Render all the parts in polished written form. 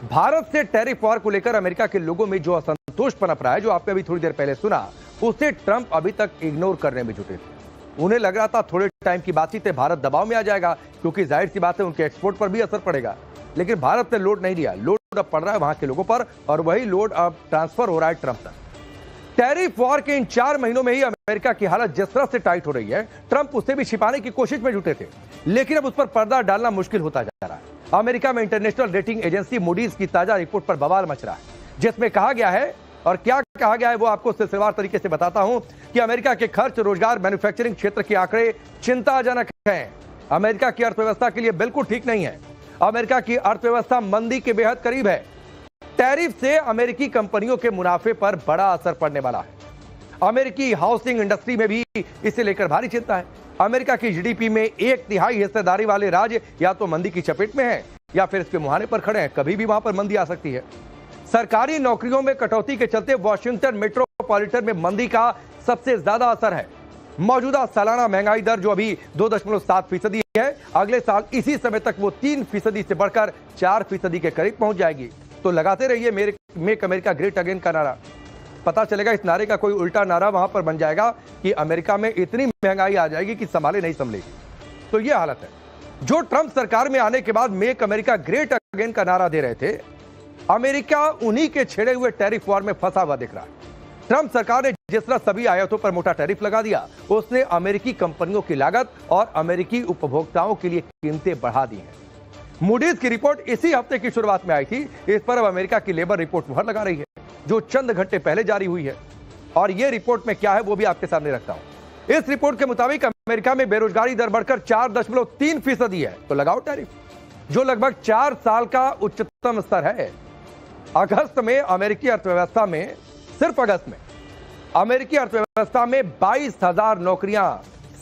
भारत से tariff war को लेकर अमेरिका के लोगों में जो असंतोष पनप रहा है, जो आपने अभी थोड़ी देर पहले सुना, उसे ट्रंप अभी तक इग्नोर करने में जुटे थे। उन्हें लग रहा था थोड़े टाइम की बातचीत है, भारत दबाव में आ जाएगा, क्योंकि जाहिर सी बात है उनके एक्सपोर्ट पर भी असर पड़ेगा। लेकिन भारत ने लोड नहीं दिया। लोड अब पड़ रहा है वहां के लोगों पर, और वही लोड अब ट्रांसफर हो रहा है ट्रंप तक। टैरिफ वॉर के इन 4 महीनों में ही अमेरिका की हालत जिस तरह से टाइट हो रही है, ट्रंप उसे भी छिपाने की कोशिश में जुटे थे, लेकिन अब उस पर पर्दा डालना मुश्किल होता जा रहा है। अमेरिका में इंटरनेशनल रेटिंग एजेंसी मूडीज की ताजा रिपोर्ट पर बवाल मच रहा है, जिसमें कहा गया है, और क्या कहा गया है वो आपको सिलसिलेवार तरीके से बताता हूं, कि अमेरिका के खर्च, रोजगार, मैन्युफैक्चरिंग क्षेत्र के आंकड़े चिंताजनक हैं। अमेरिका की अर्थव्यवस्था के लिए बिल्कुल ठीक नहीं है। अमेरिका की अर्थव्यवस्था मंदी के बेहद करीब है। टैरिफ से अमेरिकी कंपनियों के मुनाफे पर बड़ा असर पड़ने वाला है। अमेरिकी हाउसिंग इंडस्ट्री में भी इसे लेकर भारी चिंता है। अमेरिका की जीडीपी में 1/3 हिस्सेदारी वाले राज्य या तो मंदी की चपेट में हैं, या फिर इसके मुहाने पर खड़े हैं। कभी भी वहां पर मंदी आ सकती है। सरकारी नौकरियों में कटौती के चलते वॉशिंगटन मेट्रोपॉलिटन में मंदी का सबसे ज्यादा असर है। मौजूदा सालाना महंगाई दर जो अभी 2.7% है, अगले साल इसी समय तक वो 3% से बढ़कर 4% के करीब पहुंच जाएगी। तो लगाते रहिए मेक अमेरिका ग्रेट अगेन का नारा। पता चलेगा इस नारे का कोई उल्टा नारा वहां पर बन जाएगा कि अमेरिका में इतनी महंगाई आ जाएगी कि संभाले नहीं संभलेगी। तो यह हालत है। जो ट्रंप सरकार में आने के बाद मेक अमेरिका ग्रेट अगेन का नारा दे रहे थे, अमेरिका उन्हीं के छेड़े हुए टैरिफ वॉर में फंसा हुआ दिख रहा है। ट्रंप सरकार ने जिस तरह सभी आयातों पर मोटा टैरिफ लगा दिया, उसने अमेरिकी कंपनियों की लागत और अमेरिकी उपभोक्ताओं के लिए कीमतें बढ़ा दी हैं। मूडीज की रिपोर्ट इसी हफ्ते की शुरुआत में आई थी। इस पर अब अमेरिका की लेबर रिपोर्ट मुहर लगा रही है, जो चंद घंटे पहले जारी हुई है। और यह रिपोर्ट में क्या है वो भी आपके सामने रखता हूं। इस रिपोर्ट के मुताबिक अमेरिका में बेरोजगारी दर बढ़कर 4.3% है। तो लगाओ टैरिफ, जो लगभग 4 साल का उच्चतम स्तर है। अगस्त में अमेरिकी अर्थव्यवस्था में, सिर्फ अगस्त में अमेरिकी अर्थव्यवस्था में 22,000 नौकरियां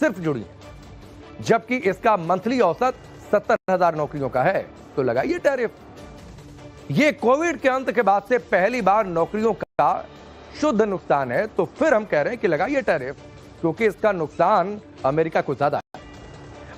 सिर्फ जुड़ी हैं, जबकि इसका मंथली औसत 70,000 नौकरियों का है। तो लगाइए टैरिफ। यह कोविड के अंत के बाद से पहली बार नौकरियों का शुद्ध नुकसान है। तो फिर हम कह रहे हैं कि लगाइए टैरिफ, क्योंकि इसका नुकसान अमेरिका को ज्यादा है।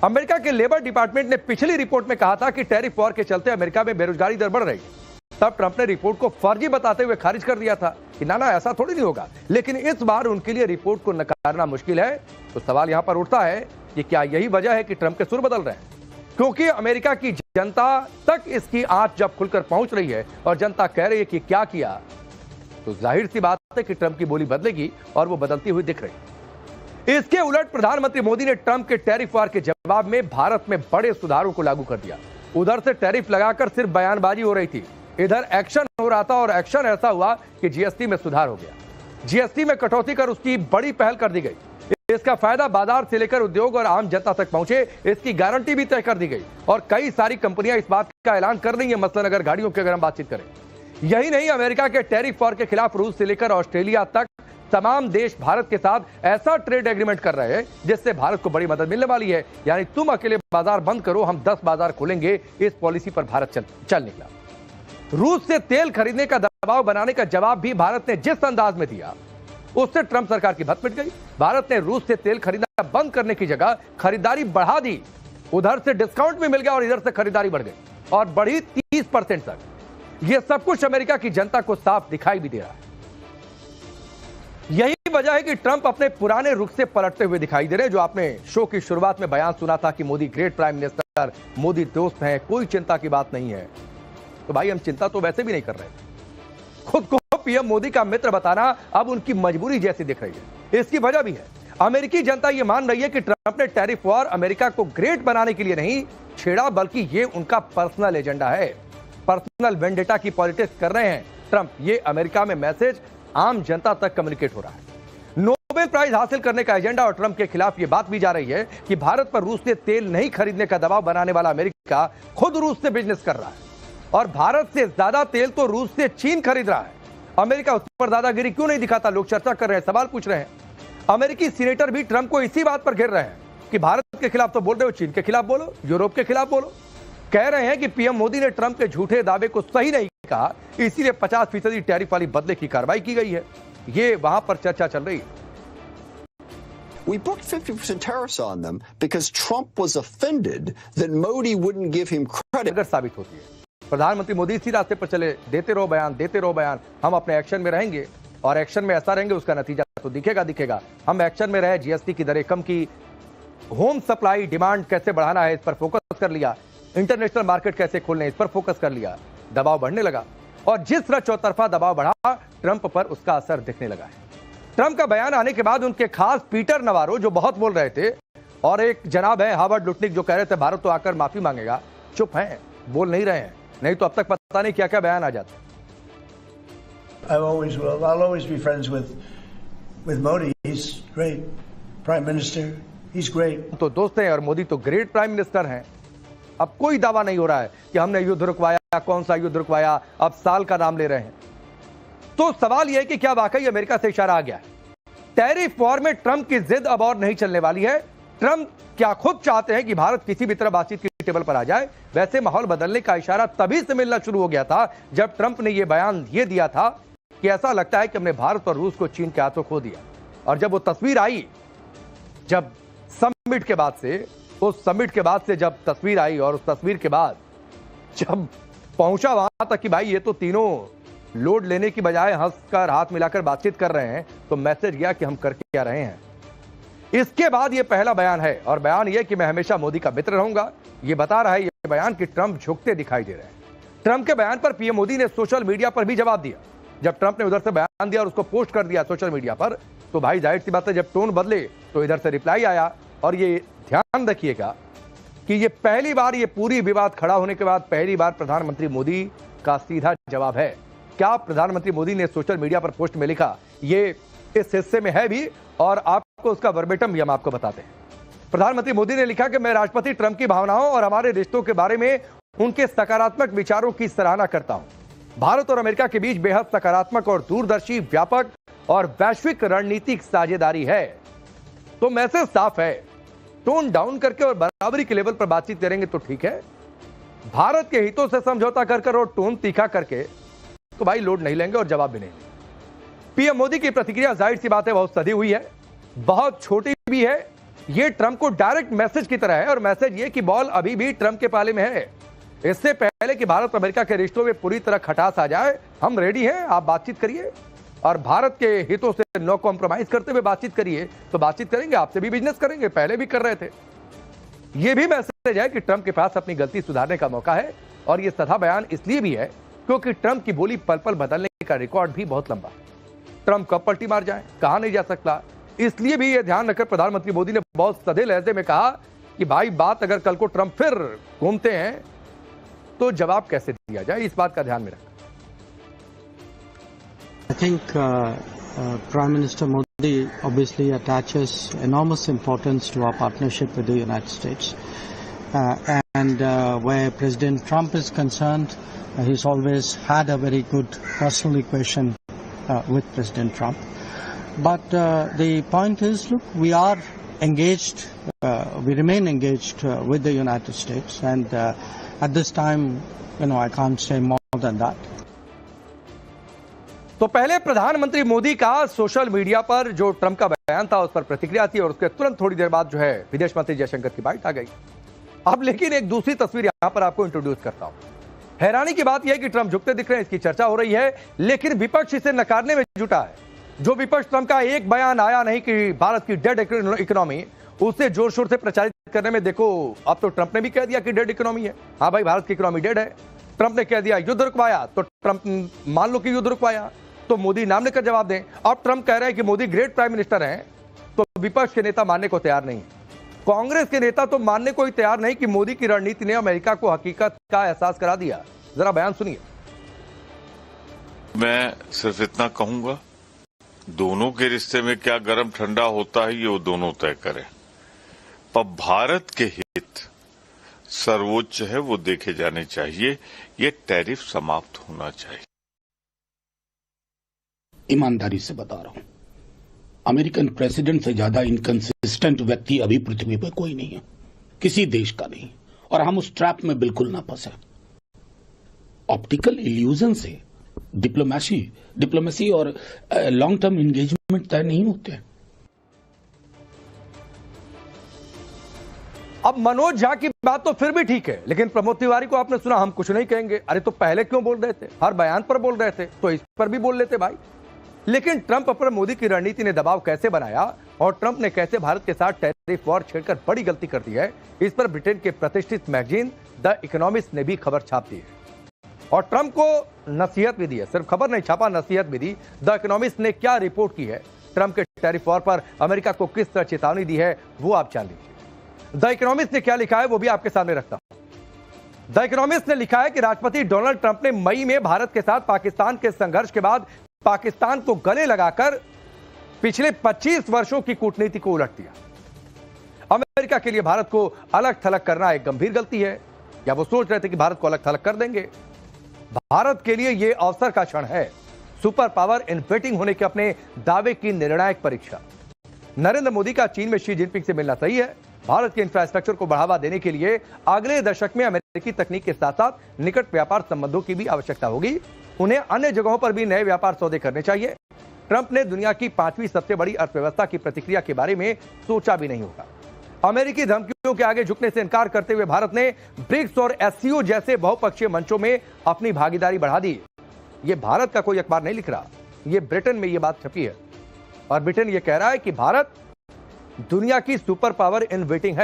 अमेरिका के लेबर डिपार्टमेंट ने पिछली रिपोर्ट में कहा था कि टैरिफ वॉर के चलते अमेरिका में बेरोजगारी दर बढ़ रही है। तब ट्रंप ने रिपोर्ट को फर्जी बताते हुए खारिज कर दिया था कि ना ऐसा थोड़ी नहीं होगा। लेकिन इस बार उनके लिए रिपोर्ट को नकारना मुश्किल है। तो सवाल यहां पर उठता है कि क्या यही वजह है कि ट्रंप के सुर बदल रहे हैं? क्योंकि अमेरिका की जनता तक इसकी आंच जब खुलकर पहुंच रही है और जनता कह रही है कि क्या किया, तो जाहिर सी बात है कि ट्रंप की बोली बदलेगी, और वो बदलती हुई दिख रही है। इसके उलट प्रधानमंत्री मोदी ने ट्रंप के टैरिफ वार के जवाब में भारत में बड़े सुधारों को लागू कर दिया। उधर से टैरिफ लगाकर सिर्फ बयानबाजी हो रही थी, इधर एक्शन हो रहा था, और एक्शन ऐसा हुआ कि जीएसटी में सुधार हो गया। जीएसटी में कटौती कर उसकी बड़ी पहल कर दी गई। इसका फायदा बाजार से लेकर उद्योग और आम जनता तक पहुंचे, इसकी गारंटी भी तय कर दी गई। और कई सारी कंपनियां इस बात का ऐलान कर रही हैं। मसलन अगर गाड़ियों की अगर हम बातचीत करें, यही नहीं, अमेरिका के टैरिफ वॉर के खिलाफ रूस से लेकर ऑस्ट्रेलिया तक तमाम देश भारत के साथ ऐसा ट्रेड एग्रीमेंट कर रहे हैं जिससे भारत को बड़ी मदद मिलने वाली है। यानी तुम अकेले बाजार बंद करो, हम 10 बाजार खोलेंगे, इस पॉलिसी पर भारत चल निकला। रूस से तेल खरीदने का दबाव बनाने का जवाब भी भारत ने जिस अंदाज में दिया, उससे ट्रंप सरकार की भत मिट गई। भारत ने रूस से तेल खरीदना बंद करने की जगह खरीदारी बढ़ा दी। उधर से डिस्काउंट भी मिल गया और इधर से खरीदारी बढ़ गई, और बढ़ी 30% तक। यह सब कुछ अमेरिका की जनता को साफ दिखाई भी दे रहा है। यही वजह है कि ट्रंप अपने पुराने रुख से पलटते हुए दिखाई दे रहे हैं। जो आपने शो की शुरुआत में बयान सुना था कि Modi great prime minister, Modi दोस्त हैं, कोई चिंता की बात नहीं है। तो भाई हम चिंता तो वैसे भी नहीं कर रहे। खुद को पीएम मोदी का मित्र बताना अब उनकी मजबूरी जैसी दिख रही है। इसकी वजह भी है, अमेरिकी जनता यह मान रही है कि ट्रंप ने टैरिफ वॉर अमेरिका को ग्रेट बनाने के लिए नहीं छेड़ा, बल्कि यह उनका पर्सनल एजेंडा है। पर्सनल वेंडेटा की पॉलिटिक्स कर रहे हैं ट्रंप। ये अमेरिका में मैसेज आम जनता तक कम्युनिकेट हो रहा है। नोबेल प्राइज हासिल करने का एजेंडा, और ट्रंप के खिलाफ यह बात भी जा रही है कि भारत पर रूस से तेल नहीं खरीदने का दबाव बनाने वाला अमेरिका खुद रूस से बिजनेस कर रहा है, और भारत से ज्यादा तेल तो रूस से चीन खरीद रहा है। अमेरिका उस पर दादागिरी क्यों नहीं दिखाता? लोग चर्चा कर रहे हैं, सवाल पूछ रहे हैं। अमेरिकी सीनेटर भी ट्रंप को इसी बात पर घेर रहे हैं कि भारत के खिलाफ तो बोल रहे हो, चीन के खिलाफ बोलो, यूरोप के खिलाफ बोलो। कह रहे हैं कि पीएम मोदी ने ट्रंप के झूठे दावे को सही नहीं कहा, इसीलिए 50% टैरिफ वाली बदले की कार्रवाई की गई है। ये वहां पर चर्चा चल रही है। We put 50% tariffs on them because Trump was offended that Modi wouldn't give him credit. अगर साबित होती है प्रधानमंत्री मोदी इसी रास्ते पर चले, देते रहो बयान, हम अपने एक्शन में रहेंगे और एक्शन में ऐसा रहेंगे उसका नतीजा तो दिखेगा। हम एक्शन में रहे, जीएसटी की दरें कम की, होम सप्लाई डिमांड कैसे बढ़ाना है इस पर फोकस कर लिया, इंटरनेशनल मार्केट कैसे खोलने इस पर फोकस कर लिया, दबाव बढ़ने लगा और जिस तरह चौतरफा दबाव बढ़ा ट्रंप पर उसका असर दिखने लगा है। ट्रंप का बयान आने के बाद उनके खास पीटर नवारो जो बहुत बोल रहे थे और एक जनाब है हावर्ड लुटनिक जो कह रहे थे भारत तो आकर माफी मांगेगा, चुप हैं, बोल नहीं रहे हैं, नहीं तो अब तक पता नहीं क्या क्या बयान आ जाता। I'll always be friends with Modi. He's great prime minister. He's great. तो दोस्त हैं और मोदी तो ग्रेट प्राइम मिनिस्टर हैं। अब कोई दावा नहीं हो रहा है कि हमने युद्ध रुकवाया, कौन सा युद्ध रुकवाया, अब साल का नाम ले रहे हैं। तो सवाल यह है कि क्या वाकई अमेरिका से इशारा आ गया है? टैरिफ वॉर में ट्रंप की जिद अब और नहीं चलने वाली है। ट्रंप क्या खुद चाहते हैं कि भारत किसी भी तरह बातचीत की टेबल पर आ जाए? वैसे माहौल बदलने का इशारा तभी से मिलना शुरू हो गया था जब ट्रंप ने यह बयान ये दिया था कि ऐसा लगता है कि हमने भारत और रूस को चीन के हाथों खो दिया। और जब वो तस्वीर आई, जब समिट के बाद से, उस समिट के बाद से जब तस्वीर आई और उस तस्वीर के बाद जब पहुंचा वहां तक कि भाई ये तो तीनों लोड लेने की बजाय हंसकर हाथ मिलाकर बातचीत कर रहे हैं, तो मैसेज गया कि हम करके क्या रहे हैं। इसके बाद ये पहला बयान है और बयान ये कि मैं हमेशा मोदी का मित्र रहूंगा। ये बता रहा है ये बयान कि ट्रंप झुकते दिखाई दे रहे हैं। ट्रंप के बयान पर पीएम मोदी ने सोशल मीडिया पर भी जवाब दिया। जब ट्रंप ने उधर से बयान दिया और उसको पोस्ट कर दिया सोशल मीडिया पर, तो भाई जाहिर सी बात है जब टोन बदले तो इधर से रिप्लाई आया। और ये ध्यान रखिएगा कि ये पहली बार, ये पूरी विवाद खड़ा होने के बाद पहली बार प्रधानमंत्री मोदी का सीधा जवाब है। क्या प्रधानमंत्री मोदी ने सोशल मीडिया पर पोस्ट में लिखा, ये इस हिस्से में है भी और आपको उसका वर्बेटम भी हम आपको बताते हैं। प्रधानमंत्री मोदी ने लिखा कि मैं राष्ट्रपति ट्रंप की भावनाओं और हमारे रिश्तों के बारे में उनके सकारात्मक विचारों की सराहना करता हूं। भारत और अमेरिका के बीच बेहद सकारात्मक और दूरदर्शी, व्यापक और वैश्विक रणनीतिक साझेदारी है। तो मैसेज साफ है, टोन डाउन करके और बराबरी के लेवल पर बातचीत करेंगे तो ठीक है, भारत के हितों से समझौता कर और टोन तीखा करके तो भाई लोड नहीं लेंगे और जवाब भी नहीं लेंगे। पीएम मोदी की प्रतिक्रिया जाहिर सी बात है बहुत सधी हुई है, बहुत छोटी भी है। यह ट्रंप को डायरेक्ट मैसेज की तरह है और मैसेज ये कि बॉल अभी भी ट्रंप के पाले में है। इससे पहले कि भारत अमेरिका के रिश्तों में पूरी तरह खटास आ जाए, हम रेडी हैं, आप बातचीत करिए और भारत के हितों से नो कॉम्प्रोमाइज करते हुए बातचीत करिए, तो बातचीत करेंगे, आपसे भी बिजनेस करेंगे, पहले भी कर रहे थे। यह भी मैसेज है कि ट्रंप के पास अपनी गलती सुधारने का मौका है और यह सधा बयान इसलिए भी है क्योंकि ट्रंप की बोली पल पल बदलने का रिकॉर्ड भी बहुत लंबा है। ट्रंप कब पलटी मार जाए कहा नहीं जा सकता, इसलिए भी यह ध्यान रखकर प्रधानमंत्री मोदी ने बहुत सधे लहजे में कहा कि भाई बात अगर कल को ट्रंप फिर घूमते हैं तो जवाब कैसे दिया जाए, इस बात का ध्यान में रखा। I think Prime Minister Modi obviously attaches enormous importance to our partnership with the United States. And where President Trump is concerned, he's always had a very good personal equation with President Trump. But the point is, look, we are engaged, we remain engaged with the United States, and at this time, I can't say more than that. तो पहले प्रधानमंत्री मोदी का social media पर जो Trump का बयान था उस पर प्रतिक्रिया थी और उसके तुरंत थोड़ी देर बाद जो है विदेश मंत्री जयशंकर की बाइट आ गई। अब लेकिन एक दूसरी तस्वीर यहां पर आपको इंट्रोड्यूस करता हूं। हैरानी की बात यह है कि ट्रंप झुकते दिख रहे हैं, इसकी चर्चा हो रही है, लेकिन विपक्ष इसे नकारने में जुटा है। जो विपक्ष ट्रंप का एक बयान आया नहीं कि भारत की डेड इकोनॉमी, उसे जोर शोर से प्रचारित करने में देखो, अब तो ट्रंप ने भी कह दिया कि डेड इकोनॉमी है। हाँ भाई, भारत की इकोनॉमी डेड है। ट्रंप ने कह दिया युद्ध रुकवाया, तो ट्रंप मान लो कि युद्ध रुकवाया, तो मोदी नाम लेकर जवाब दें। अब ट्रंप कह रहे हैं कि मोदी ग्रेट प्राइम मिनिस्टर हैं, तो विपक्ष के नेता मानने को तैयार नहीं। कांग्रेस के नेता तो मानने को ही तैयार नहीं कि मोदी की रणनीति ने अमेरिका को हकीकत का एहसास करा दिया। जरा बयान सुनिए। मैं सिर्फ इतना कहूंगा, दोनों के रिश्ते में क्या गर्म ठंडा होता है ये वो दोनों तय करें, पर भारत के हित सर्वोच्च है, वो देखे जाने चाहिए। ये टैरिफ समाप्त होना चाहिए। ईमानदारी से बता रहा हूं, अमेरिकन प्रेसिडेंट से ज्यादा इनकंसिस्टेंट व्यक्ति अभी पृथ्वी पर कोई नहीं है, किसी देश का नहीं, और हम उस ट्रैप में बिल्कुल ना फंसे। ऑप्टिकल इल्यूजन से डिप्लोमेसी और लॉन्ग टर्म एंगेजमेंट तय नहीं होते। अब मनोज झा की बात तो फिर भी ठीक है, लेकिन प्रमोद तिवारी को आपने सुना हम कुछ नहीं कहेंगे। अरे तो पहले क्यों बोल रहे थे? हर बयान पर बोल रहे थे तो इस पर भी बोल लेते भाई। लेकिन ट्रंप पर मोदी की रणनीति ने दबाव कैसे बनाया और ट्रंप ने कैसे भारत के साथ टैरिफ वॉर छेड़कर बड़ी गलती कर दी है, इस पर ब्रिटेन के प्रतिष्ठित मैगजीन द इकोनॉमिस्ट ने भी खबर छाप दी है और ट्रंप को नसीहत भी दी है। सिर्फ खबर नहीं छापा, नसीहत भी दी। द इकोनॉमिस्ट ने क्या रिपोर्ट की है, ट्रंप के टैरिफ वॉर पर अमेरिका को किस तरह चेतावनी दी है, वो आप जान लीजिए। द इकोनॉमिस्ट ने क्या लिखा है वो भी आपके सामने रखता हूं। द इकोनॉमिस्ट ने लिखा है कि राष्ट्रपति डोनाल्ड ट्रंप ने मई में भारत के साथ पाकिस्तान के संघर्ष के बाद पाकिस्तान को गले लगाकर पिछले 25 वर्षों की कूटनीति को उलट दिया। अमेरिका के लिए भारत को अलग थलग करना एक गंभीर गलती है, या वो सोच रहे थे कि भारत को अलग थलग कर देंगे। भारत के लिए यह अवसर का क्षण है, सुपर पावर इन वेटिंग होने के अपने दावे की निर्णायक परीक्षा। नरेंद्र मोदी का चीन में शी जिनपिंग से मिलना सही है। भारत के इंफ्रास्ट्रक्चर को बढ़ावा देने के लिए अगले दशक में अमेरिकी तकनीक के साथ साथ निकट व्यापार संबंधों की भी आवश्यकता होगी। उन्हें अन्य जगहों पर भी नए व्यापार सौदे करने चाहिए। ट्रंप ने दुनिया की 5वीं सबसे बड़ी अर्थव्यवस्था की प्रतिक्रिया के बारे में सोचा भी नहीं होगा। अमेरिकी धमकियों के आगे झुकने से इनकार करते हुए भारत ने ब्रिक्स और एससीओ जैसे बहुपक्षीय मंचों में अपनी भागीदारी बढ़ा दी। यह भारत का कोई अखबार नहीं लिख रहा, यह ब्रिटेन में यह बात छपी है और ब्रिटेन यह कह रहा है कि भारत दुनिया की सुपर पावर इन वेटिंग है।